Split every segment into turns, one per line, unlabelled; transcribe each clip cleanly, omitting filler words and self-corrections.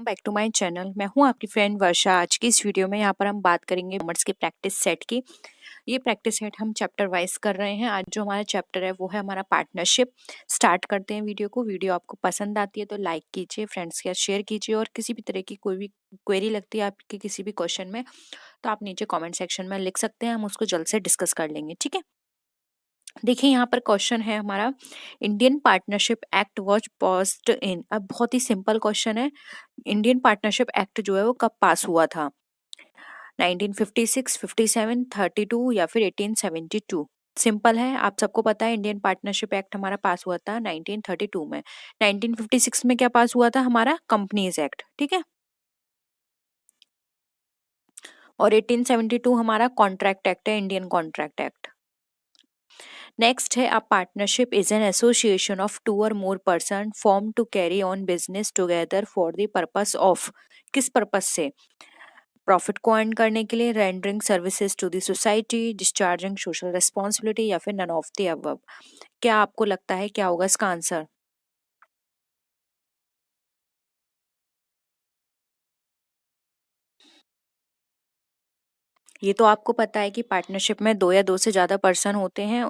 Welcome back to my channel. मैं हूं आपकी फ्रेंड वर्षा। आज की इस वीडियो में यहाँ पर हम बात करेंगे कॉमर्स के प्रैक्टिस सेट की। ये प्रैक्टिस सेट हम चैप्टर वाइज कर रहे हैं। आज जो हमारा चैप्टर है वो है हमारा पार्टनरशिप। स्टार्ट करते हैं वीडियो को। वीडियो आपको पसंद आती है तो लाइक कीजिए, फ्रेंड्स के साथ शेयर कीजिए, और किसी भी तरह की कोई भी क्वेरी लगती है आपके किसी भी क्वेश्चन में तो आप नीचे कॉमेंट सेक्शन में लिख सकते हैं, हम उसको जल्द से डिस्कस कर लेंगे। ठीक है, देखिए यहाँ पर क्वेश्चन है हमारा, Indian Partnership act was passed in. अब बहुत ही सिंपल क्वेश्चन है, इंडियन पार्टनरशिप एक्ट जो है वो कब पास हुआ था? 1956, 57, 32 या फिर 1872? सिंपल है, आप सबको पता है इंडियन पार्टनरशिप एक्ट हमारा पास हुआ था 1932 में। 1956 में क्या पास हुआ था? हमारा कंपनीज एक्ट। ठीक है, और 1872 हमारा कॉन्ट्रैक्ट एक्ट है, इंडियन कॉन्ट्रैक्ट एक्ट। नेक्स्ट है, a partnership is an association of two or more person form to carry on business together for the purpose of. किस पर्पस से? प्रॉफिट को अर्न करने के लिए, rendering services to the society, discharging social responsibility, या फिर नन ऑफ द अबव। क्या आपको लगता है क्या होगा इसका आंसर? ये तो आपको पता है कि पार्टनरशिप में दो या दो से ज्यादा पर्सन होते हैं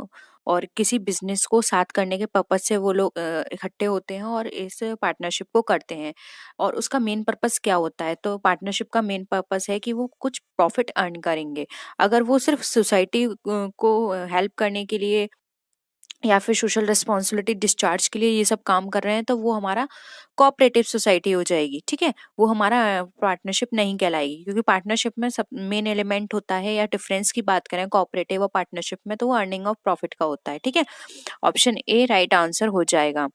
और किसी बिजनेस को साथ करने के पर्पज से वो लोग इकट्ठे होते हैं और इस पार्टनरशिप को करते हैं। और उसका मेन पर्पस क्या होता है? तो पार्टनरशिप का मेन पर्पस है कि वो कुछ प्रॉफिट अर्न करेंगे। अगर वो सिर्फ सोसाइटी को हेल्प करने के लिए या फिर सोशल रिस्पॉन्सिबिलिटी डिस्चार्ज के लिए ये सब काम कर रहे हैं तो वो हमारा कोऑपरेटिव सोसाइटी हो जाएगी। ठीक है, वो हमारा पार्टनरशिप नहीं कहलाएगी, क्योंकि पार्टनरशिप में सब मेन एलिमेंट होता है, या डिफरेंस की बात करें कोऑपरेटिव और पार्टनरशिप में तो वो अर्निंग ऑफ प्रॉफिट का होता है। ठीक है, ऑप्शन ए राइट आंसर हो जाएगा।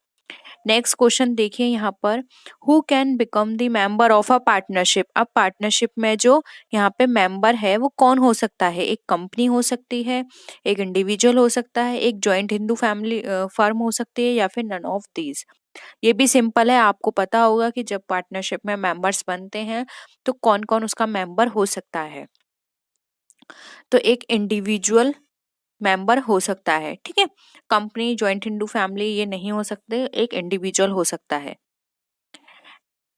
नेक्स्ट क्वेश्चन देखिए यहाँ पर, who can become the member of a partnership. अब पार्टनरशिप में जो यहाँ पे मेंबर है वो कौन हो सकता है? एक कंपनी हो सकती है, एक इंडिविजुअल हो सकता है, एक जॉइंट हिंदू फैमिली फर्म हो सकती है, या फिर नन ऑफ दीज। ये भी सिंपल है, आपको पता होगा कि जब पार्टनरशिप में मेंबर्स बनते हैं तो कौन कौन उसका मेंबर हो सकता है। तो एक इंडिविजुअल मेंबर हो सकता है, ठीक है, कंपनी, जॉइंट हिंदू फैमिली ये नहीं हो सकते, एक इंडिविजुअल हो सकता है।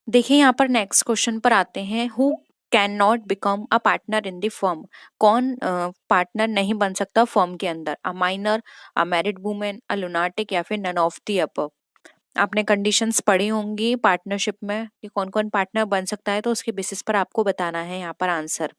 देखिए यहाँ पर नेक्स्ट क्वेश्चन पर आते हैं, who can not become a partner in the firm. कौन पार्टनर नहीं बन सकता फर्म के अंदर? A minor, a married women, a lunatic, या फिर नन ऑफ द अबव। आपने कंडीशंस पढ़ी होंगी पार्टनरशिप में कि कौन कौन पार्टनर बन सकता है, तो उसके बेसिस पर आपको बताना है यहाँ पर आंसर।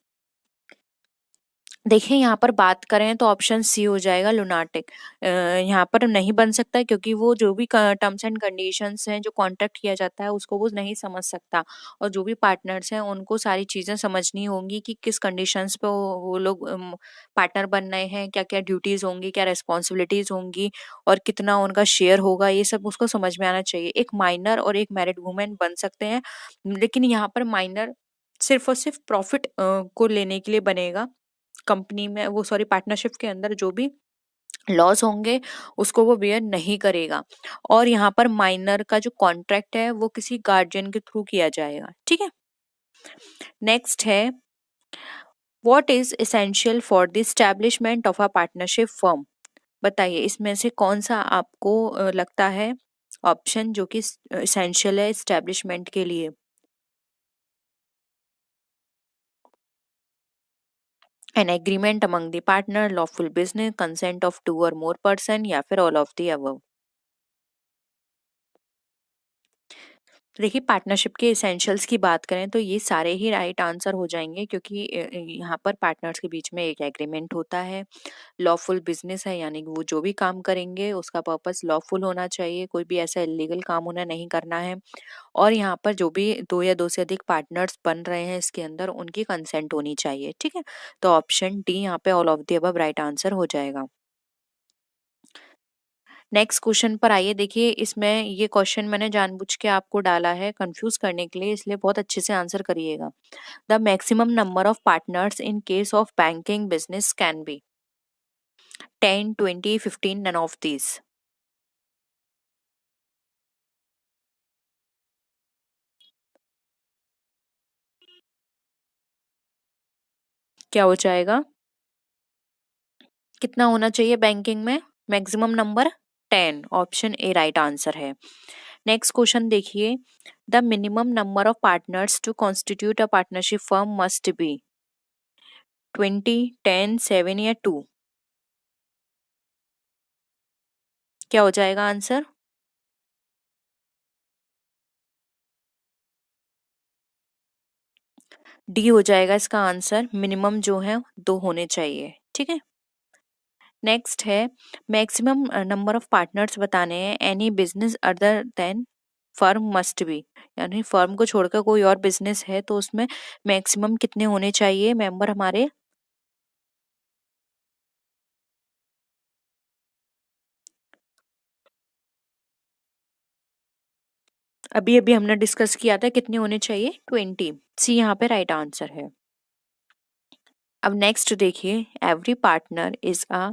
देखिए यहाँ पर बात करें तो ऑप्शन सी हो जाएगा, लुनाटिक। यहाँ पर नहीं बन सकता क्योंकि वो जो भी टर्म्स एंड कंडीशंस हैं जो कॉन्ट्रैक्ट किया जाता है उसको वो नहीं समझ सकता, और जो भी पार्टनर्स हैं उनको सारी चीज़ें समझनी होंगी कि किस कंडीशंस पे वो लोग पार्टनर बन रहे हैं, क्या क्या ड्यूटीज़ होंगी, क्या रिस्पॉन्सिबिलिटीज़ होंगी, और कितना उनका शेयर होगा, ये सब उसको समझ में आना चाहिए। एक माइनर और एक मैरिड वुमेन बन सकते हैं, लेकिन यहाँ पर माइनर सिर्फ और सिर्फ प्रॉफिट को लेने के लिए बनेगा। कंपनी में वो सॉरी पार्टनरशिप के अंदर जो भी लॉस होंगे उसको वो बेयर नहीं करेगा, और यहाँ पर माइनर का जो कॉन्ट्रैक्ट है वो किसी गार्जियन के थ्रू किया जाएगा। ठीक है, नेक्स्ट है, what is essential for the establishment of a partnership firm. बताइए इसमें से कौन सा आपको लगता है ऑप्शन जो कि एसेंशियल है एस्टैब्लिशमेंट के लिए? An agreement among the partner, lawful business, consent of two or more person, या फिर ऑल ऑफ द अबव। देखिए पार्टनरशिप के एसेंशियल्स की बात करें तो ये सारे ही राइट आंसर हो जाएंगे, क्योंकि यहाँ पर पार्टनर्स के बीच में एक एग्रीमेंट होता है, लॉफुल बिजनेस है यानी कि वो जो भी काम करेंगे उसका पर्पस लॉफुल होना चाहिए, कोई भी ऐसा इलीगल काम उन्हें नहीं करना है, और यहाँ पर जो भी दो या दो से अधिक पार्टनर्स बन रहे हैं इसके अंदर उनकी कंसेंट होनी चाहिए। ठीक है, तो ऑप्शन डी यहाँ पे all of the above right answer हो जाएगा। नेक्स्ट क्वेश्चन पर आइए, देखिए इसमें ये क्वेश्चन मैंने जानबूझ के आपको डाला है कंफ्यूज करने के लिए, इसलिए बहुत अच्छे से आंसर करिएगा। The maximum number of partners in case of banking business can be 10, 20, 15, none of these. क्या हो जाएगा? कितना होना चाहिए बैंकिंग में maximum number? 10, option A right answer है। नेक्स्ट क्वेश्चन देखिए, the minimum number of partners to constitute a partnership firm must be 20, 10, 7 या 2? क्या हो जाएगा आंसर? डी हो जाएगा इसका आंसर। मिनिमम जो है 2 होने चाहिए। ठीक है। नेक्स्ट है, मैक्सिमम नंबर ऑफ पार्टनर्स बताने हैं। Any business other than firm must B, यानी फर्म को छोड़कर कोई और बिजनेस है तो उसमें मैक्सिमम कितने होने चाहिए मेंबर हमारे? अभी अभी हमने डिस्कस किया था कितने होने चाहिए, 20। सी यहाँ पे राइट आंसर है। अब नेक्स्ट देखिए, every partner is a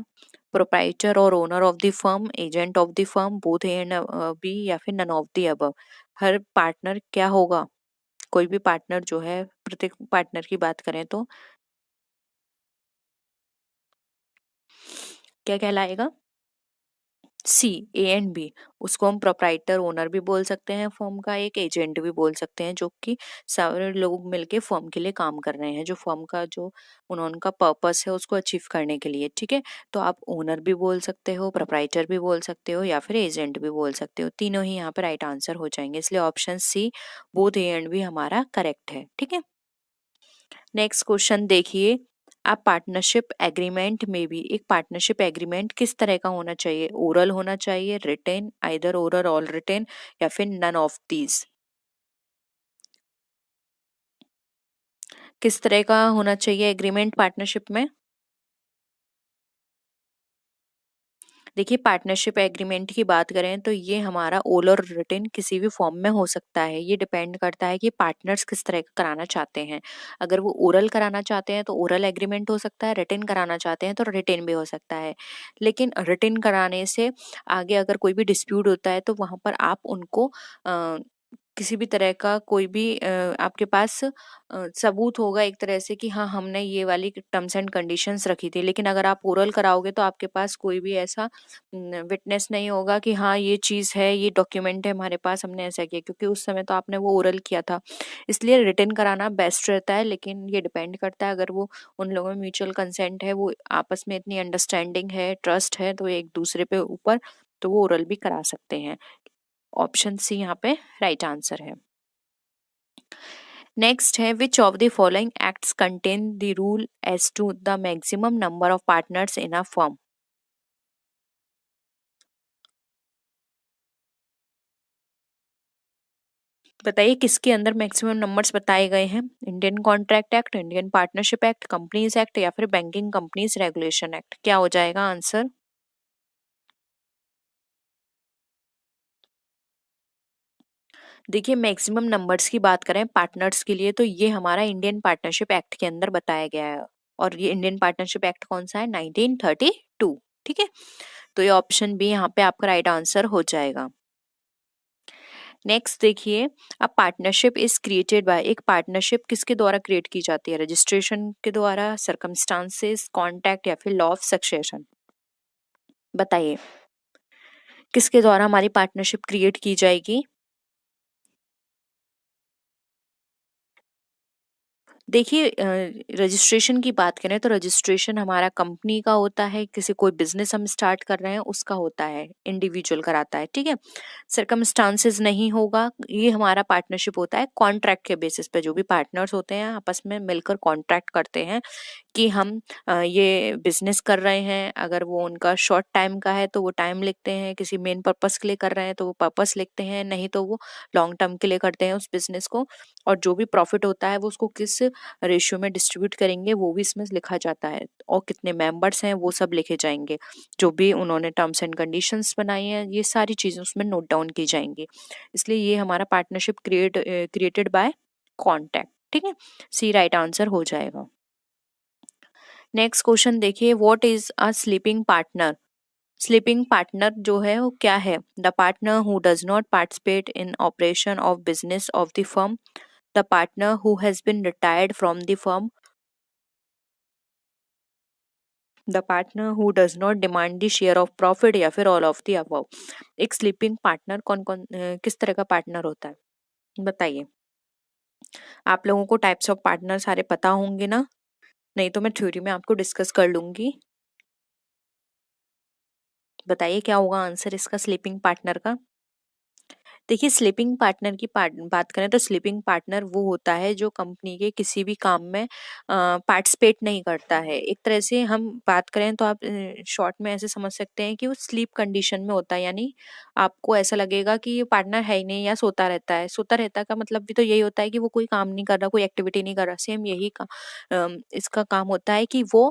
proprietor और owner of the firm, agent of the firm, both A and B, या फिर नन ऑफ द अबव। हर पार्टनर क्या होगा? कोई भी पार्टनर जो है, प्रत्येक पार्टनर की बात करें तो क्या कहलाएगा? सी, ए एंड बी। उसको हम प्रोप्राइटर ओनर भी बोल सकते हैं फर्म का, एक एजेंट भी बोल सकते हैं, जो कि सारे लोग मिलके फर्म के लिए काम कर रहे हैं, जो फर्म का जो उनका पर्पस है उसको अचीव करने के लिए। ठीक है। तो आप ओनर भी बोल सकते हो, प्रोप्राइटर भी बोल सकते हो, या फिर एजेंट भी बोल सकते हो। तीनों ही यहाँ पर राइट आंसर हो जाएंगे, इसलिए option C both A and B हमारा करेक्ट है। ठीक है। नेक्स्ट क्वेश्चन देखिए, आप पार्टनरशिप एग्रीमेंट में भी, एक पार्टनरशिप एग्रीमेंट किस तरह का होना चाहिए? ओरल होना चाहिए, रिटेन, आइदर ओरल और रिटेन, या फिर नन ऑफ दीज? किस तरह का होना चाहिए एग्रीमेंट पार्टनरशिप में? देखिए, पार्टनरशिप एग्रीमेंट की बात करें तो ये हमारा ओरल और रिटेन किसी भी फॉर्म में हो सकता है। ये डिपेंड करता है कि पार्टनर्स किस तरह का कराना चाहते हैं। अगर वो ओरल कराना चाहते हैं तो ओरल एग्रीमेंट हो सकता है, रिटेन कराना चाहते हैं तो रिटेन भी हो सकता है। लेकिन रिटेन कराने से आगे अगर कोई भी डिस्प्यूट होता है तो वहां पर आप उनको किसी भी तरह का कोई भी आपके पास सबूत होगा एक तरह से कि हाँ, हमने ये वाली टर्म्स एंड कंडीशंस रखी थी। लेकिन अगर आप ओरल कराओगे तो आपके पास कोई भी ऐसा विटनेस नहीं होगा कि हाँ, ये चीज़ है, ये डॉक्यूमेंट है हमारे पास, हमने ऐसा किया, क्योंकि उस समय तो आपने वो ओरल किया था। इसलिए रिटन कराना बेस्ट रहता है। लेकिन ये डिपेंड करता है, अगर वो उन लोगों में म्यूचुअल कंसेंट है, वो आपस में इतनी अंडरस्टैंडिंग है, ट्रस्ट है, तो एक दूसरे पे ऊपर, तो वो ओरल भी करा सकते हैं। ऑप्शन सी यहाँ पे राइट आंसर है। नेक्स्ट है, which of the following acts contain the rule as to the maximum number of partners in a firm? बताइए किसके अंदर मैक्सिमम नंबर्स बताए गए हैं? Indian contract Act, Indian Partnership Act, Companies Act, या फिर बैंकिंग कंपनीज रेगुलेशन एक्ट? क्या हो जाएगा आंसर? देखिए, मैक्सिमम नंबर्स की बात करें पार्टनर्स के लिए तो ये हमारा इंडियन पार्टनरशिप एक्ट के अंदर बताया गया है। और ये इंडियन पार्टनरशिप एक्ट कौन सा है? 1932। ठीक है। तो ये ऑप्शन बी यहाँ पे आपका राइट आंसर हो जाएगा। नेक्स्ट देखिए, अब पार्टनरशिप इज क्रिएटेड बाय, एक पार्टनरशिप किसके द्वारा क्रिएट की जाती है? रजिस्ट्रेशन के द्वारा, सर्कमस्टांसेस, कॉन्टैक्ट, या फिर लॉ ऑफ सक्सेशन? बताइए किसके द्वारा हमारी पार्टनरशिप क्रिएट की जाएगी? देखिए, रजिस्ट्रेशन की बात करें तो रजिस्ट्रेशन हमारा कंपनी का होता है, किसी कोई बिजनेस हम स्टार्ट कर रहे हैं उसका होता है, इंडिविजुअल कराता है। ठीक है। सर्कमस्टांसेस नहीं होगा, ये हमारा पार्टनरशिप होता है कॉन्ट्रैक्ट के बेसिस पे। जो भी पार्टनर्स होते हैं आपस में मिलकर कॉन्ट्रैक्ट करते हैं कि हम ये बिजनेस कर रहे हैं। अगर वो उनका शॉर्ट टाइम का है तो वो टाइम लिखते हैं, किसी मेन पर्पस के लिए कर रहे हैं तो वो पर्पस लिखते हैं, नहीं तो वो लॉन्ग टर्म के लिए करते हैं उस बिजनेस को। और जो भी प्रॉफिट होता है वो उसको किस रेशियो में डिस्ट्रीब्यूट करेंगे वो भी इसमें लिखा जाता है, और कितने मेंबर्स हैं वो सब लिखे जाएंगे। जो भी उन्होंने टर्म्स एंड कंडीशंस बनाई हैं ये सारी चीजें उसमें नोट डाउन की जाएंगी। इसलिए ये हमारा पार्टनरशिप क्रिएटेड बाय कॉन्टैक्ट। ठीक है। सी राइट आंसर हो जाएगा। नेक्स्ट क्वेश्चन देखिए, what is a sleeping partner? Sleeping partner जो है वो क्या है? The partner who does not participate in operation of business of the firm, the partner who has been retired from the firm, the partner who does not demand the share of profit, या फिर all of the above? एक sleeping partner कौन कौन किस तरह का partner होता है? बताइए। आप लोगों को टाइप्स ऑफ पार्टनर सारे पता होंगे ना? नहीं तो मैं थ्योरी में आपको डिस्कस कर लूंगी। बताइए क्या होगा आंसर इसका स्लीपिंग पार्टनर का। देखिए, स्लीपिंग पार्टनर की बात करें तो स्लीपिंग पार्टनर वो होता है जो कंपनी के किसी भी काम में पार्टिसिपेट नहीं करता है। एक तरह से हम बात करें तो आप शॉर्ट में ऐसे समझ सकते हैं कि वो स्लीप कंडीशन में होता है, यानी आपको ऐसा लगेगा कि ये पार्टनर है ही नहीं या सोता रहता है। सोता रहता का मतलब भी तो यही होता है कि वो कोई काम नहीं कर रहा, कोई एक्टिविटी नहीं कर रहा। सेम यही इसका काम होता है कि वो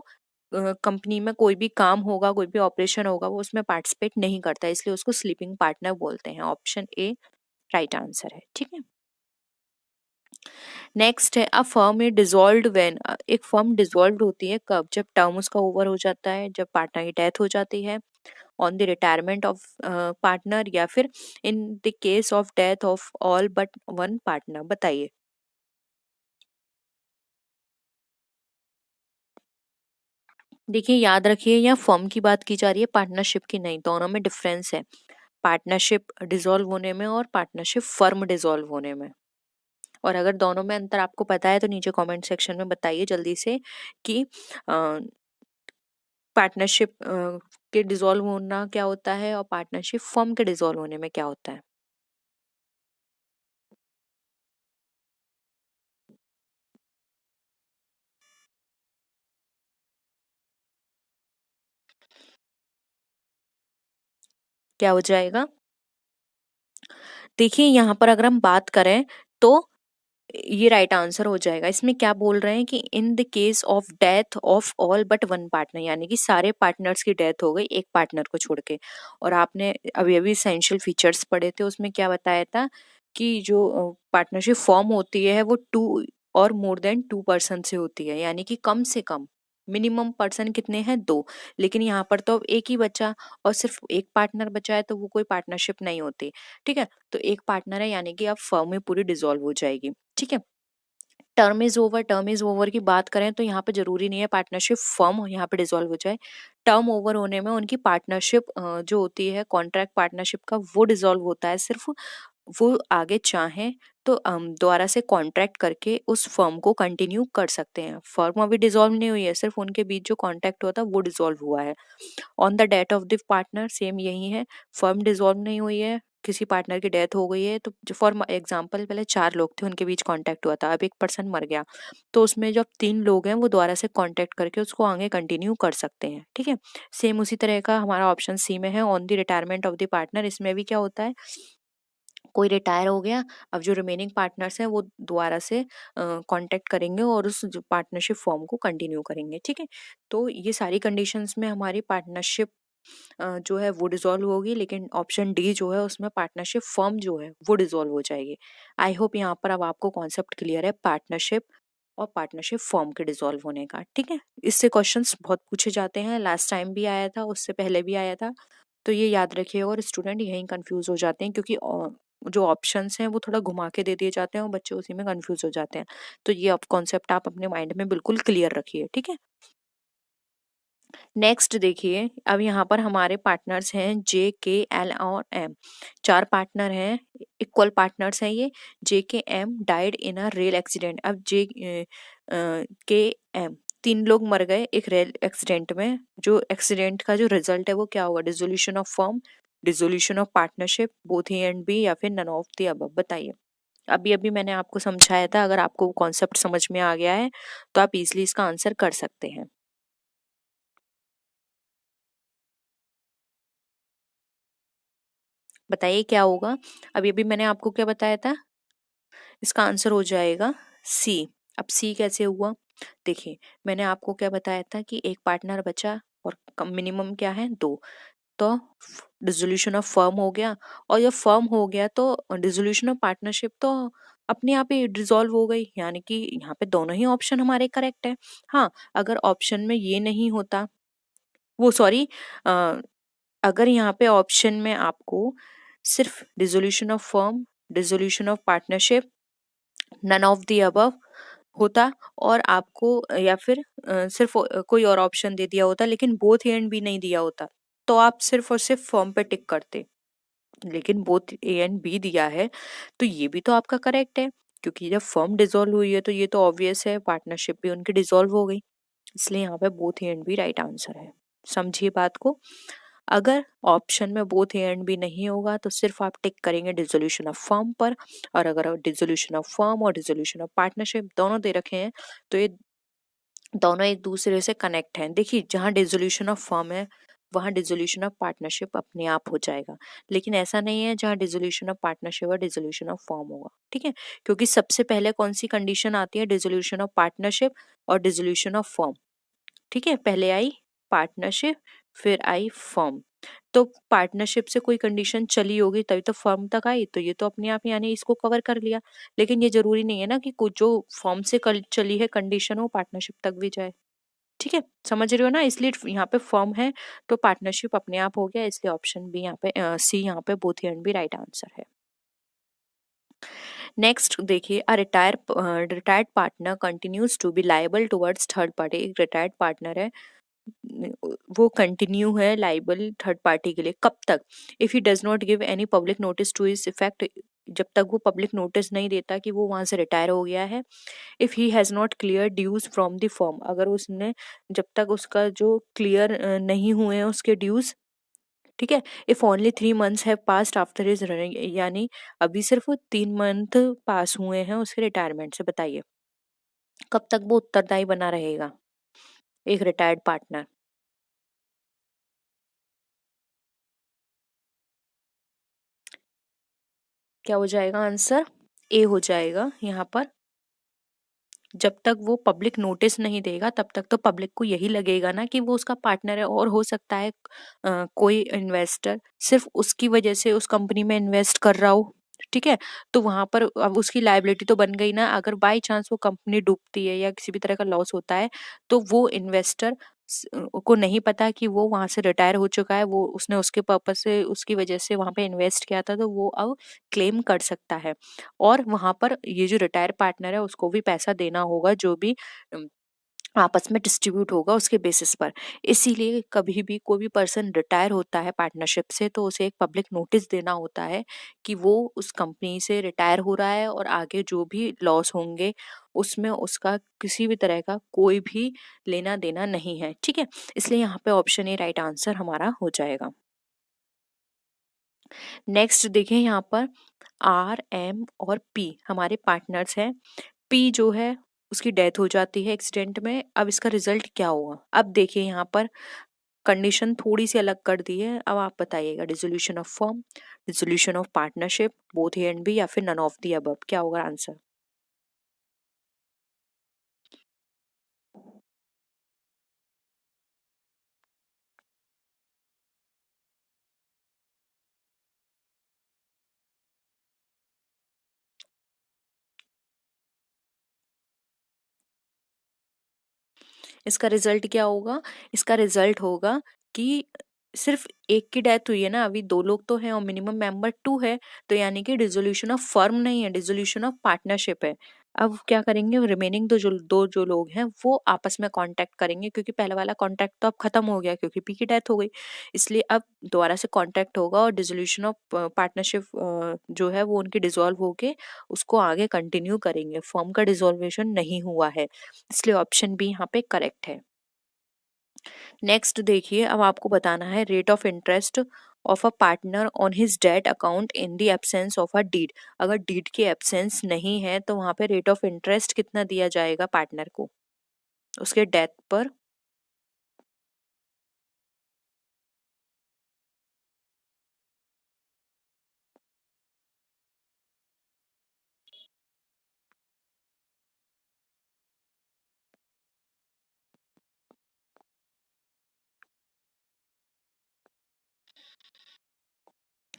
कंपनी में कोई भी काम होगा, कोई भी ऑपरेशन होगा, वो उसमें पार्टिसिपेट नहीं करता है, इसलिए उसको स्लीपिंग पार्टनर बोलते हैं। ऑप्शन ए राइट आंसर है। ठीक है। नेक्स्ट है, a firm is dissolved when. एक फर्म डिसॉल्व होती है कब? जब टर्म उसका ओवर हो जाता है, जब पार्टनर की डेथ हो जाती है, on the retirement of partner, या फिर in the case of death of all but one partner. बताइए। देखिए, याद रखिए यहाँ फर्म की बात की जा रही है, पार्टनरशिप की नहीं। दोनों में डिफरेंस है, पार्टनरशिप डिसॉल्व होने में और पार्टनरशिप फर्म डिसॉल्व होने में। और अगर दोनों में अंतर आपको पता है तो नीचे कमेंट सेक्शन में बताइए जल्दी से कि पार्टनरशिप के डिसॉल्व होना क्या होता है और पार्टनरशिप फर्म के डिसॉल्व होने में क्या होता है। क्या हो जाएगा? देखिए, यहाँ पर अगर हम बात करें तो ये राइट आंसर हो जाएगा। इसमें क्या बोल रहे हैं कि in the case of death of all but one partner, यानी कि सारे पार्टनर्स की डेथ हो गई एक पार्टनर को छोड़ के। और आपने अभी अभी एसेंशियल फीचर्स पढ़े थे, उसमें क्या बताया था कि जो पार्टनरशिप फॉर्म होती है वो to or more than to person से होती है, यानी कि कम से कम मिनिमम पर्सन कितने हैं? दो। लेकिन यहाँ पर तो अब एक ही बचा और सिर्फ एक पार्टनर बचा है, तो वो कोई पार्टनरशिप नहीं होती। ठीक है, तो एक पार्टनर है यानी कि अब फर्म में पूरी डिसॉल्व हो जाएगी। ठीक है। Term is over, term is over की बात करें तो यहाँ पे जरूरी नहीं है पार्टनरशिप फर्म यहाँ पे डिसॉल्व हो जाए। टर्म ओवर होने में उनकी पार्टनरशिप जो होती है कॉन्ट्रैक्ट पार्टनरशिप का, वो डिसॉल्व होता है। सिर्फ वो आगे चाहें तो दोबारा से कॉन्ट्रैक्ट करके उस फर्म को कंटिन्यू कर सकते हैं। फर्म अभी डिसॉल्व नहीं हुई है, सिर्फ उनके बीच जो कॉन्ट्रैक्ट हुआ था वो डिसॉल्व हुआ है। On the death of the partner same यही है, फर्म डिसॉल्व नहीं हुई है, किसी पार्टनर की डेथ हो गई है, तो फॉर एग्जांपल पहले चार लोग थे, उनके बीच कांटेक्ट हुआ था, अब एक पर्सन मर गया, तो उसमें जो अब तीन लोग हैं वो दोबारा से कांटेक्ट करके उसको आगे कंटिन्यू कर सकते हैं। ठीक है। सेम उसी तरह का हमारा ऑप्शन सी में है, on the retirement of the partner. इसमें भी क्या होता है, कोई रिटायर हो गया, अब जो रिमेनिंग पार्टनर्स हैं वो दोबारा से कांटेक्ट करेंगे और उस पार्टनरशिप फॉर्म को कंटिन्यू करेंगे। ठीक है। तो ये सारी कंडीशंस में हमारी पार्टनरशिप जो है वो डिसॉल्व होगी, लेकिन ऑप्शन डी जो है उसमें पार्टनरशिप फर्म जो है वो डिसॉल्व हो जाएगी। आई होप यहाँ पर अब आपको कॉन्सेप्ट क्लियर है पार्टनरशिप और पार्टनरशिप फर्म के डिसॉल्व होने का। ठीक है। इससे क्वेश्चंस बहुत पूछे जाते हैं, लास्ट टाइम भी आया था, उससे पहले भी आया था, तो ये याद रखिए। और स्टूडेंट यहीं कंफ्यूज हो जाते हैं क्योंकि जो ऑप्शंस हैं वो थोड़ा घुमा के दे दिए जाते हैं और बच्चे उसी में कंफ्यूज हो जाते हैं। तो ये अब कॉन्सेप्ट आप अपने माइंड में बिल्कुल क्लियर रखिए। ठीक है। नेक्स्ट देखिए, अब यहाँ पर हमारे पार्टनर्स हैं जे, के, एल और एम। चार पार्टनर हैं, इक्वल पार्टनर्स हैं ये। J, K, M died in a rail accident. अब जे, के, एम तीन लोग मर गए एक रेल एक्सीडेंट में। जो एक्सीडेंट का जो रिजल्ट है वो क्या हुआ? Dissolution of firm, dissolution of partnership, both A and B, या फिर नन ऑफ द अबव। बताइए। अभी अभी मैंने आपको समझाया था, अगर आपको कॉन्सेप्ट समझ में आ गया है तो आप इजिली इसका आंसर कर सकते हैं। बताइए क्या होगा। अभी अभी मैंने आपको क्या बताया था? इसका आंसर हो जाएगा सी। अब सी कैसे हुआ? देखिए, मैंने आपको क्या बताया था कि एक पार्टनर बचा और कम मिनिमम क्या है? दो। तो डिसोल्यूशन ऑफ फर्म हो गया, और जब फर्म हो गया तो डिसोल्यूशन ऑफ पार्टनरशिप तो अपने आप ही डिसॉल्व हो गई, यानी कि यहाँ पे दोनों ही ऑप्शन हमारे करेक्ट है। हाँ, अगर ऑप्शन में ये नहीं होता, वो सॉरी, अगर यहाँ पे ऑप्शन में आपको सिर्फ dissolution of firm, dissolution of partnership, none of the above होता, और आपको या फिर सिर्फ कोई और ऑप्शन दे दिया होता लेकिन बोथ एंड भी नहीं दिया होता, तो आप सिर्फ और सिर्फ फर्म पे टिक करते। लेकिन बोथ ए एंड बी दिया है, तो ये भी तो आपका करेक्ट है, क्योंकि जब फर्म डिसॉल्व हुई है तो ये तो ऑब्वियस है, पार्टनरशिप भी उनकी डिसॉल्व हो गई। इसलिए यहाँ पे both A and B right answer है। समझिए बात को। अगर ऑप्शन में बोथ ए एंड बी नहीं होगा तो सिर्फ आप टिक करेंगे डिसोल्यूशन ऑफ फर्म पर, और अगर डिसोल्यूशन ऑफ फर्म और डिसोल्यूशन ऑफ पार्टनरशिप दोनों दे रखे हैं तो ये दोनों एक दूसरे से कनेक्ट हैं। देखिए, जहाँ डिसोल्यूशन ऑफ फर्म है वहाँ डिसोल्यूशन ऑफ पार्टनरशिप अपने आप हो जाएगा, लेकिन ऐसा नहीं है जहाँ डिसोल्यूशन ऑफ पार्टनरशिप और डिसोल्यूशन ऑफ फर्म होगा। ठीक है, क्योंकि सबसे पहले कौन सी कंडीशन आती है, डिसोल्यूशन ऑफ पार्टनरशिप और डिसोल्यूशन ऑफ फर्म। ठीक है, पहले आई पार्टनरशिप, फिर आई फर्म। तो पार्टनरशिप से कोई कंडीशन चली होगी तभी तो फर्म तक आई, तो ये तो अपने आप यानी इसको कवर कर लिया। लेकिन ये जरूरी नहीं है ना कि कुछ जो फर्म से चली है कंडीशन वो पार्टनरशिप तक भी जाए। ठीक है, समझ रहे हो ना, इसलिए यहाँ पे फर्म है तो पार्टनरशिप अपने आप हो गया, इसलिए ऑप्शन बी यहाँ पे सी यहाँ पे both and B right answer है। नेक्स्ट देखिए, a retired partner continues to be liable towards third party. एक रिटायर्ड पार्टनर है, वो कंटिन्यू है लाइबल थर्ड पार्टी के लिए, कब तक, if he does not give any public notice to this effect, जब तक वो पब्लिक नोटिस नहीं देता कि वो वहां से रिटायर हो गया है। If he has not clear dues from the firm, अगर उसने, जब तक उसका जो क्लियर नहीं हुए हैं उसके ड्यूज। ठीक है, if only 3 months have passed after his running, यानी अभी सिर्फ 3 मंथ पास हुए हैं उसके रिटायरमेंट से, बताइए कब तक वो उत्तरदायी बना रहेगा एक रिटायर्ड पार्टनर। क्या हो जाएगा आंसर, ए हो जाएगा यहाँ पर। जब तक वो पब्लिक नोटिस नहीं देगा तब तक तो पब्लिक को यही लगेगा ना कि वो उसका पार्टनर है, और हो सकता है कोई इन्वेस्टर सिर्फ उसकी वजह से उस कंपनी में इन्वेस्ट कर रहा हो। ठीक है, तो वहां पर अब उसकी लायबिलिटी तो बन गई ना, अगर बाई चांस वो कंपनी डूबती है या किसी भी तरह का लॉस होता है तो वो इन्वेस्टर को नहीं पता कि वो वहां से रिटायर हो चुका है, वो उसने उसके पर्पज से उसकी वजह से वहां पे इन्वेस्ट किया था, तो वो अब क्लेम कर सकता है। और वहां पर ये जो रिटायर पार्टनर है उसको भी पैसा देना होगा, जो भी अम, आपस में डिस्ट्रीब्यूट होगा उसके बेसिस पर। इसीलिए कभी भी कोई भी पर्सन रिटायर होता है पार्टनरशिप से तो उसे एक पब्लिक नोटिस देना होता है कि वो उस कंपनी से रिटायर हो रहा है, और आगे जो भी लॉस होंगे उसमें उसका किसी भी तरह का कोई भी लेना देना नहीं है। ठीक है, इसलिए यहाँ पे ऑप्शन ए राइट आंसर हमारा हो जाएगा। नेक्स्ट देखें यहाँ पर, आर एम और पी हमारे पार्टनर्स हैं। पी जो है उसकी डेथ हो जाती है एक्सीडेंट में, अब इसका रिजल्ट क्या होगा। अब देखिए यहाँ पर कंडीशन थोड़ी सी अलग कर दी है, अब आप बताइएगा, dissolution of firm, dissolution of partnership, both A and B, या फिर नन ऑफ दी अबव, क्या होगा आंसर। इसका रिजल्ट क्या होगा, इसका रिजल्ट होगा कि सिर्फ एक की डेथ हुई है ना, अभी दो लोग तो हैं और मिनिमम मेंबर 2 है, तो यानी कि डिसोल्यूशन ऑफ फर्म नहीं है, डिसोल्यूशन ऑफ पार्टनरशिप है। अब क्या करेंगे, रिमेनिंग दो जो लोग हैं वो आपस में कांटेक्ट करेंगे, क्योंकि पहले वाला कांटेक्ट तो अब खत्म हो गया क्योंकि पी की डेथ हो गई। इसलिए अब दोबारा से कांटेक्ट होगा और डिसोल्यूशन ऑफ पार्टनरशिप जो है वो उनकी डिसॉल्व होके उसको आगे कंटिन्यू करेंगे, फर्म का डिसॉल्वेशन नहीं हुआ है, इसलिए ऑप्शन बी यहाँ पे करेक्ट है। नेक्स्ट देखिए, अब आपको बताना है rate of interest of a partner on his debt account in the absence of a deed. अगर डीड की एब्सेंस नहीं है तो वहां पे रेट ऑफ इंटरेस्ट कितना दिया जाएगा पार्टनर को उसके डेथ पर।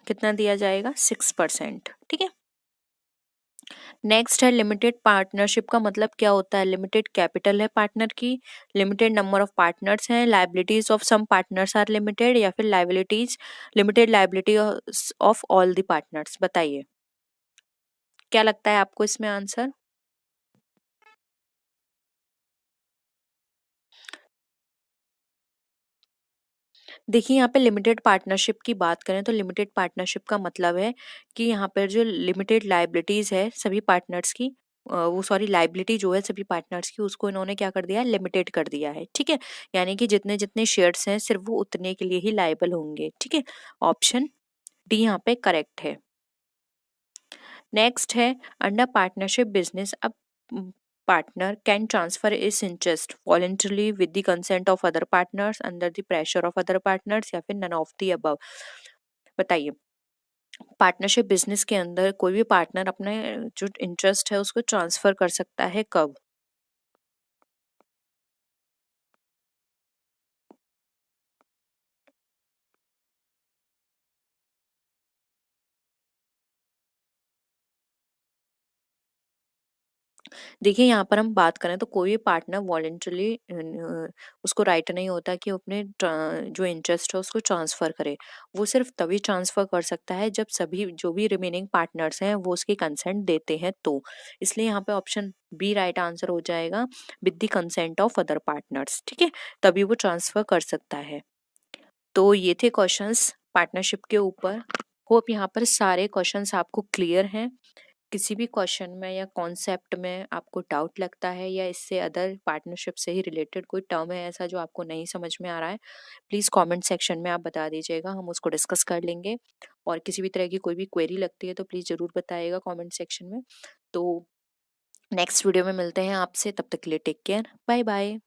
कितना दिया जाएगा, 6%। ठीक है, नेक्स्ट है लिमिटेड पार्टनरशिप का मतलब क्या होता है, लिमिटेड कैपिटल है पार्टनर की, लिमिटेड नंबर ऑफ पार्टनर्स हैं, liabilities of some partners are limited, या फिर liabilities, limited liability of all the partners. बताइए क्या लगता है आपको इसमें आंसर। देखिए, यहाँ पे लिमिटेड पार्टनरशिप की बात करें तो लिमिटेड पार्टनरशिप का मतलब है कि यहाँ पर जो लिमिटेड लायबिलिटीज़ है सभी पार्टनर्स की, वो सॉरी लायबिलिटी जो है सभी पार्टनर्स की, उसको इन्होंने क्या कर दिया है, लिमिटेड कर दिया है, ठीक है? यानी कि जितने-जितने शेयर्स हैं सिर्फ़ वो उतने के लिए ही लायबल होंगे, ठीक है? ऑप्शन डी यहाँ पे करेक्ट है। नेक्स्ट है, अंडर पार्टनरशिप बिजनेस अब partner can transfer its interest voluntarily with the consent of other partners under the pressure of other partners या फिर none of the above। बताइए, पार्टनरशिप बिजनेस के अंदर कोई भी पार्टनर अपने जो इंटरेस्ट है उसको ट्रांसफर कर सकता है कब? देखिए, यहाँ पर हम बात करें तो कोई भी पार्टनर वॉलंटरली उसको राइट नहीं होता कि वो अपने जो इंटरेस्ट है उसको ट्रांसफ़र करे। वो सिर्फ तभी ट्रांसफ़र कर सकता है जब सभी जो भी रिमेनिंग पार्टनर्स हैं वो उसकी कंसेंट देते हैं तो। इसलिए यहाँ पे ऑप्शन बी राइट आंसर हो जाएगा, with the consent of other partners, ठीक है? तभी वो ट्रांसफ़र कर सकता है। तो ये थे क्वेश्चंस पार्टनरशिप के ऊपर। होप यहाँ पर सारे क्वेश्चंस आपको क्लियर हैं। किसी भी क्वेश्चन में या कॉन्सेप्ट में आपको डाउट लगता है या इससे अदर पार्टनरशिप से ही रिलेटेड कोई टर्म है ऐसा जो आपको नहीं समझ में आ रहा है, प्लीज़ कमेंट सेक्शन में आप बता दीजिएगा, हम उसको डिस्कस कर लेंगे। और किसी भी तरह की कोई भी क्वेरी लगती है तो प्लीज़ ज़रूर बताइएगा कमेंट सेक्शन में। तो नेक्स्ट वीडियो में मिलते हैं आपसे, तब तक के लिए टेक केयर, बाय बाय।